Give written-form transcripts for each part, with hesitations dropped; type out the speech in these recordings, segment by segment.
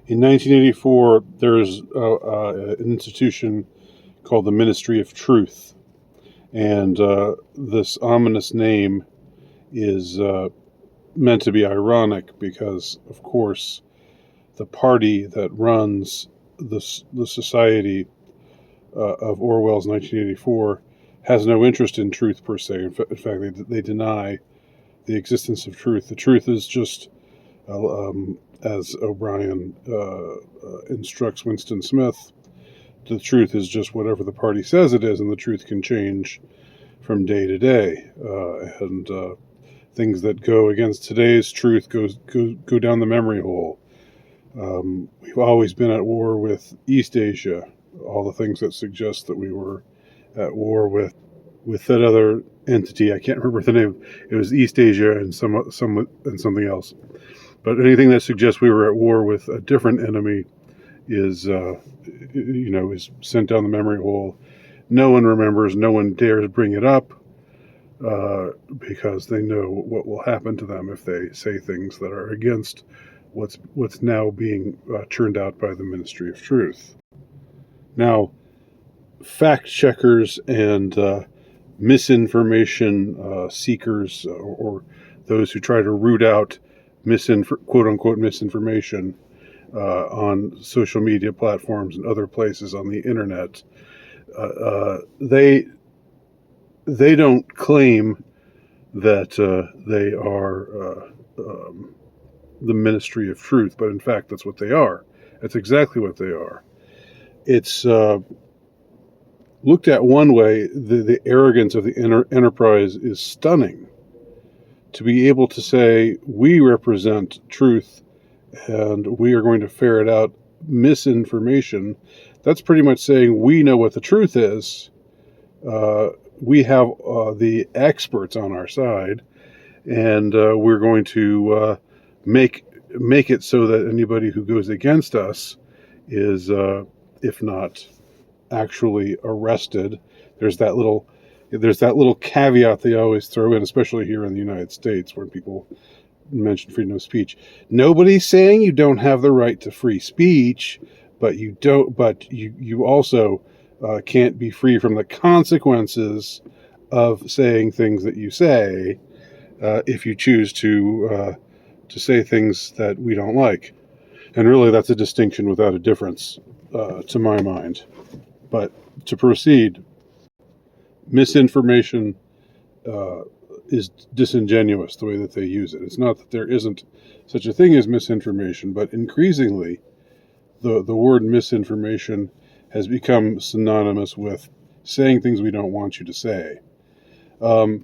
In 1984, there's an institution called the Ministry of Truth, and this ominous name is meant to be ironic because, of course, the party that runs the society of Orwell's 1984 has no interest in truth per se. In fact, they deny the existence of truth. The truth is just, as O'Brien instructs Winston Smith, the truth is just whatever the party says it is, and the truth can change from day to day. And things that go against today's truth go down the memory hole. We've always been at war with East Asia. All the things that suggest that we were at war with that other entity. I can't remember the name. It was East Asia and something else. But anything that suggests we were at war with a different enemy is sent down the memory hole. No one remembers. No one dares bring it up because they know what will happen to them if they say things that are against what's now being churned out by the Ministry of Truth. Now, fact checkers and misinformation seekers, or those who try to root out quote unquote misinformation on social media platforms and other places on the internet, they don't claim that they are the Ministry of Truth, but in fact that's what they are. That's exactly what they are. It's looked at one way, the arrogance of the enterprise is stunning. To be able to say, we represent truth and we are going to ferret out misinformation, that's pretty much saying we know what the truth is. We have the experts on our side, and we're going to make it so that anybody who goes against us is, if not actually arrested. There's that little caveat they always throw in, especially here in the United States, where people mention freedom of speech. Nobody's saying you don't have the right to free speech, but you also can't be free from the consequences of saying things that you say if you choose to say things that we don't like. And really, that's a distinction without a difference, to my mind. But to proceed, misinformation is disingenuous the way that they use it. It's not that there isn't such a thing as misinformation, but increasingly the word misinformation has become synonymous with saying things we don't want you to say. The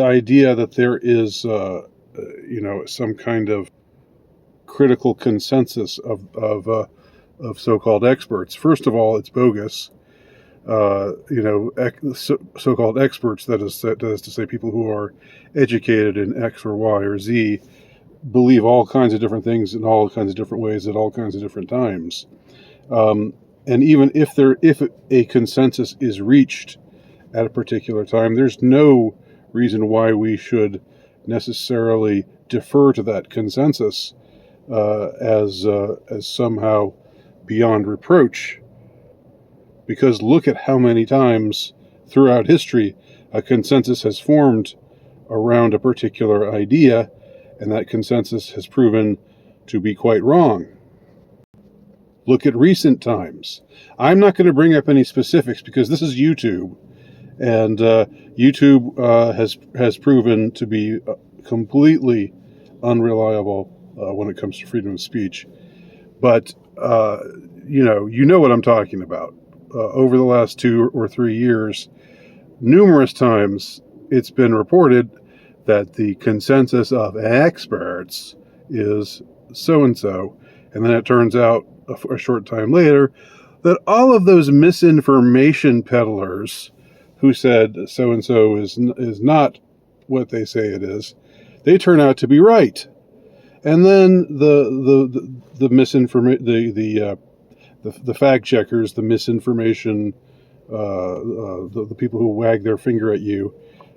idea that there is some kind of critical consensus of so-called experts. First of all, it's bogus. So-called experts, that is to say people who are educated in X or Y or Z, believe all kinds of different things in all kinds of different ways at all kinds of different times. And even if a consensus is reached at a particular time, there's no reason why we should necessarily defer to that consensus as somehow beyond reproach. Because look at how many times throughout history a consensus has formed around a particular idea, and that consensus has proven to be quite wrong. Look at recent times. I'm not going to bring up any specifics because this is YouTube, and YouTube has proven to be completely unreliable when it comes to freedom of speech. But you know what I'm talking about. Over the last 2 or 3 years, numerous times it's been reported that the consensus of experts is so-and-so, and then it turns out a short time later that all of those misinformation peddlers who said so-and-so is not what they say it is, they turn out to be right. And then the fact checkers, the misinformation, the people who wag their finger at you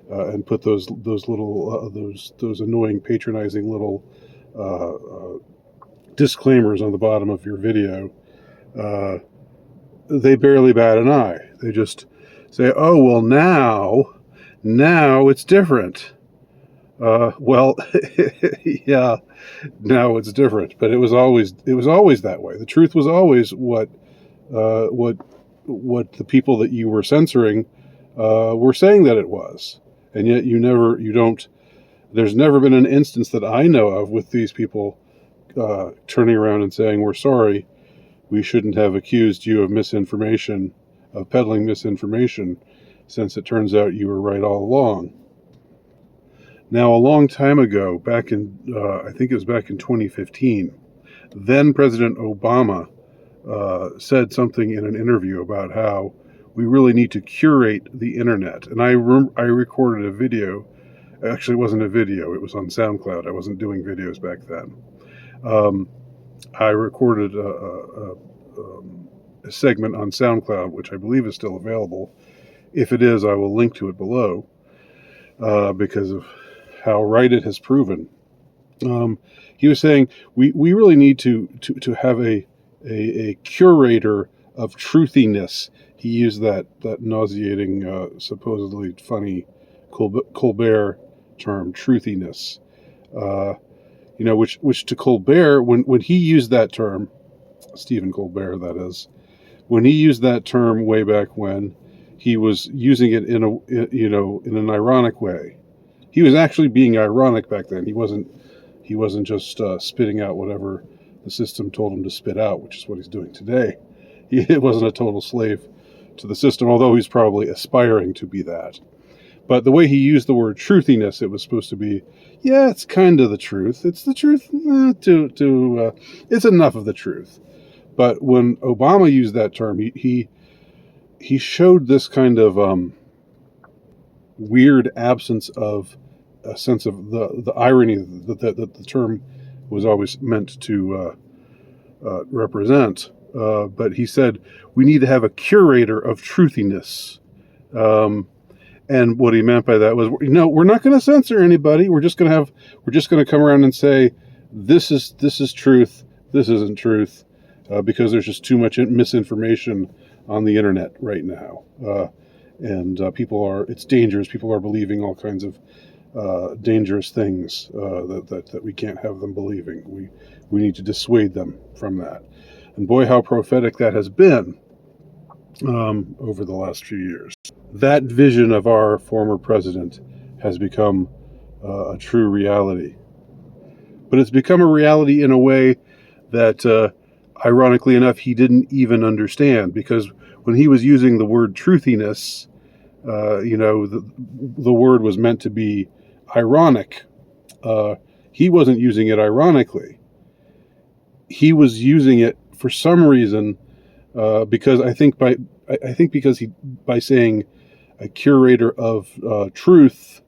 and put those annoying, patronizing little disclaimers on the bottom of your video, they barely bat an eye. They just say, "Oh, well, now it's different." Well, yeah, now it's different, but it was always that way. The truth was always what the people that you were censoring were saying that it was, and yet there's never been an instance that I know of with these people turning around and saying, "We're sorry, we shouldn't have accused you of misinformation, of peddling misinformation, since it turns out you were right all along." Now, a long time ago, I think it was back in 2015, then President Obama said something in an interview about how we really need to curate the internet. And I recorded a video. Actually, it wasn't a video. It was on SoundCloud. I wasn't doing videos back then. I recorded a segment on SoundCloud, which I believe is still available. If it is, I will link to it below because of how right it has proven. He was saying we really need to have a curator of truthiness. He used that nauseating, supposedly funny Colbert term, truthiness. Which to Colbert, when he used that term, Stephen Colbert, that is, when he used that term way back when, he was using it in an ironic way. He was actually being ironic back then. He wasn't just spitting out whatever the system told him to spit out, which is what he's doing today. He wasn't a total slave to the system, although he's probably aspiring to be that. But the way he used the word truthiness, it was supposed to be, yeah, it's kind of the truth. It's the truth. It's enough of the truth. But when Obama used that term, he showed this kind of weird absence of a sense of the irony that the term was always meant to represent. But he said we need to have a curator of truthiness. And what he meant by that was, we're not going to censor anybody. We're just going to come around and say, this is truth. This isn't truth, because there's just too much misinformation on the internet right now. And it's dangerous. People are believing all kinds of dangerous things that we can't have them believing. We need to dissuade them from that. And boy, how prophetic that has been over the last few years. That vision of our former president has become a true reality. But it's become a reality in a way that, ironically enough, he didn't even understand, because when he was using the word truthiness, the word was meant to be ironic. He wasn't using it ironically. He was using it for some reason, because because by saying a curator of truth,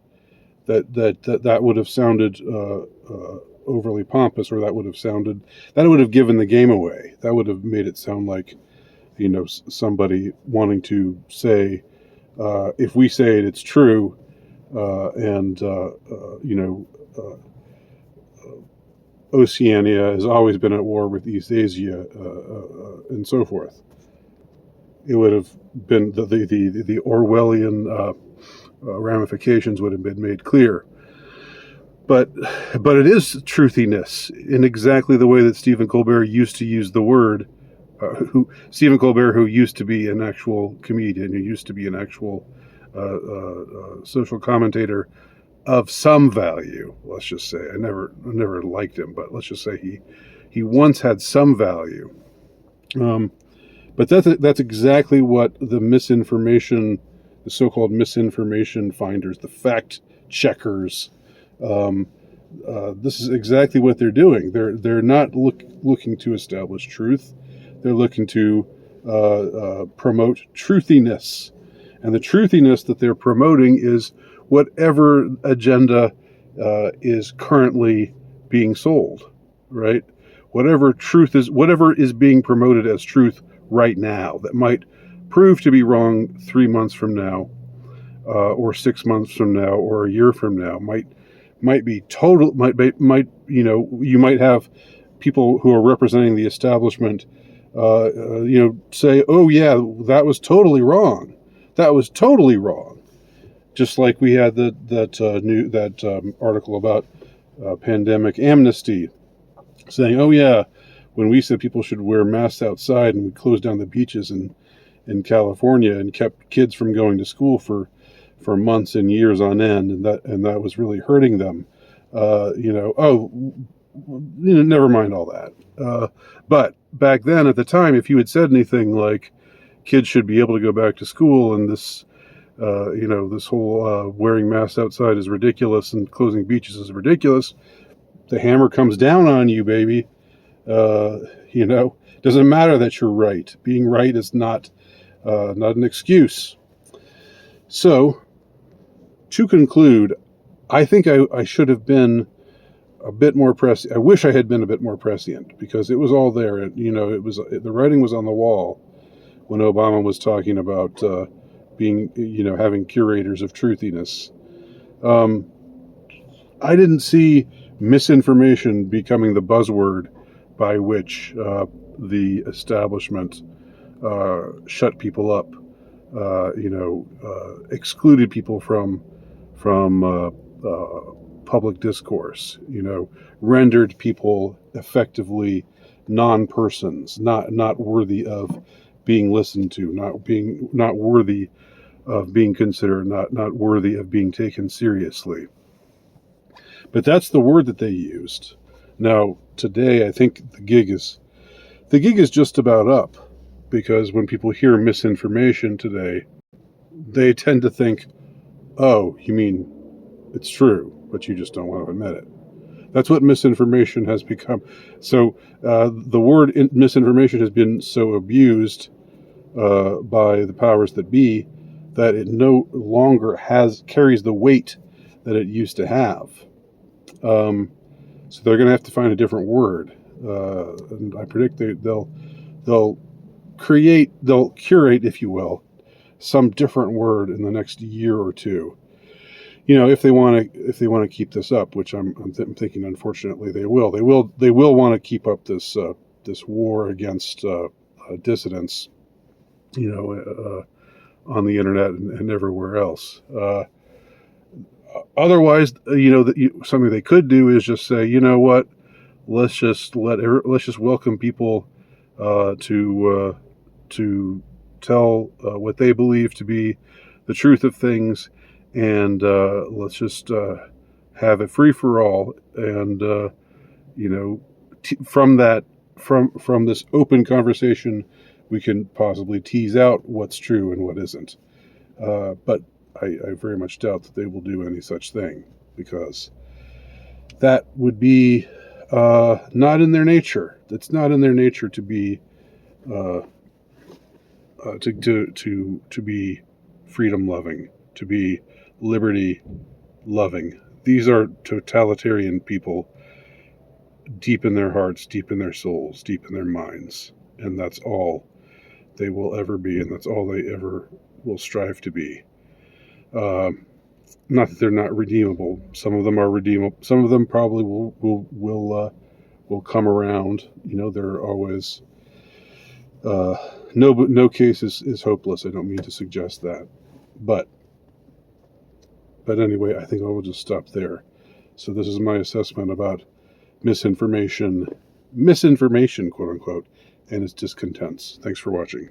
that would have sounded overly pompous, or that would have given the game away. That would have made it sound like, somebody wanting to say, if we say it, it's true, Oceania has always been at war with East Asia, and so forth. It would have been the Orwellian ramifications would have been made clear. But it is truthiness in exactly the way that Stephen Colbert used to use the word. Stephen Colbert, who used to be an actual comedian, who used to be an actual social commentator of some value. Let's just say, I never liked him, but let's just say he once had some value. But that's exactly what the so-called misinformation finders, the fact checkers, this is exactly what they're doing. They're not looking to establish truth. They're looking to promote truthiness, and the truthiness that they're promoting is whatever agenda is currently being sold, right? Whatever is being promoted as truth right now that might prove to be wrong 3 months from now, or 6 months from now, or a year from now, might be total. You might have people who are representing the establishment, say, "Oh yeah, that was totally wrong. That was totally wrong." Just like we had that article about pandemic amnesty, saying, "Oh yeah, when we said people should wear masks outside and we closed down the beaches in California and kept kids from going to school for months and years on end, and that was really hurting them." Never mind all that. But back then, at the time, if you had said anything like kids should be able to go back to school and this whole wearing masks outside is ridiculous and closing beaches is ridiculous, the hammer comes down on you, baby. Doesn't matter that you're right. Being right is not an excuse. So, to conclude, I think I should have been a bit more prescient. I wish I had been a bit more prescient, because it was all there. The writing was on the wall when Obama was talking about having curators of truthiness. I didn't see misinformation becoming the buzzword by which the establishment shut people up, excluded people from public discourse, rendered people effectively non-persons, not worthy of being listened to, not worthy of being considered, not worthy of being taken seriously. But that's the word that they used. Now, today, I think the gig is just about up, because when people hear misinformation today, they tend to think, "Oh, you mean it's true, but you just don't want to admit it." That's what misinformation has become. So the word misinformation has been so abused by the powers that be that it no longer carries the weight that it used to have. So they're going to have to find a different word, and I predict they'll curate, if you will, some different word in the next year or two. If they want to keep this up, which I'm thinking, unfortunately, they will. They will want to keep up this war against dissidents, on the internet and everywhere else. Otherwise, something they could do is just say, "You know what? Let's just welcome people to tell what they believe to be the truth of things, and let's just have it free for all." And from this open conversation, we can possibly tease out what's true and what isn't. But I very much doubt that they will do any such thing, because that would be not in their nature. It's not in their nature to be to be freedom loving, to be liberty loving. These are totalitarian people, deep in their hearts, deep in their souls, deep in their minds, and that's all they will ever be, and that's all they ever will strive to be. Not that they're not redeemable. Some of them are redeemable. Some of them probably will come around. There are always no case is hopeless. I don't mean to suggest that, but anyway, I think I will just stop there. So this is my assessment about misinformation, quote unquote, and its discontents. Thanks for watching.